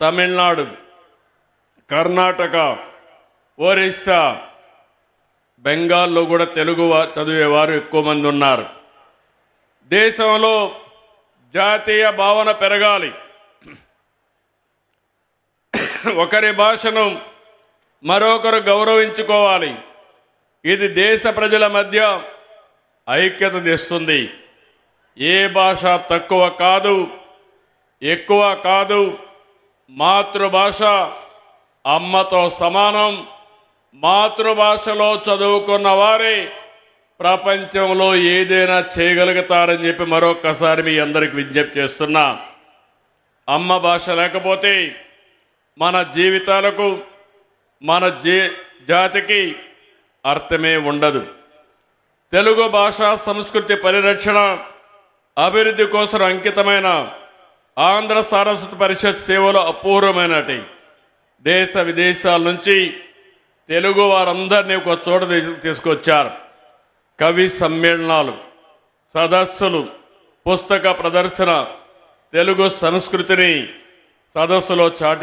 తమిళనాడు, కర్ణాటక, ఒరిస్సా, బెంగాల్లో కూడా తెలుగు చదివేవారు ఎక్కువ మంది ఉన్నారు. దేశంలో జాతీయ భావన పెరగాలి. ఒకరి భాషను మరొకరు గౌరవించుకోవాలి. ఇది దేశ ప్రజల మధ్య ఐక్యత తెస్తుంది. ఏ భాష తక్కువ కాదు, ఎక్కువ కాదు. మాతృభాష అమ్మతో సమానం. మాతృభాషలో చదువుకున్న వారే ప్రపంచంలో ఏదైనా చేయగలుగుతారని చెప్పి మరొకసారి మీ అందరికి విజ్ఞప్తి చేస్తున్నా. అమ్మ భాష లేకపోతే మన జీవితాలకు, మన జాతికి అర్థమే ఉండదు. తెలుగు భాష సంస్కృతి పరిరక్షణ అభివృద్ధి కోసం అంకితమైన ఆంధ్ర సారస్వత పరిషత్ సేవలు అపూర్వమైనటి. దేశ విదేశాల నుంచి తెలుగు వారందరినీ ఒక చోట తీసుకొచ్చారు. కవి సమ్మేళనాలు, సదస్సులు, పుస్తక ప్రదర్శన, తెలుగు సంస్కృతిని సదస్సులో చాటి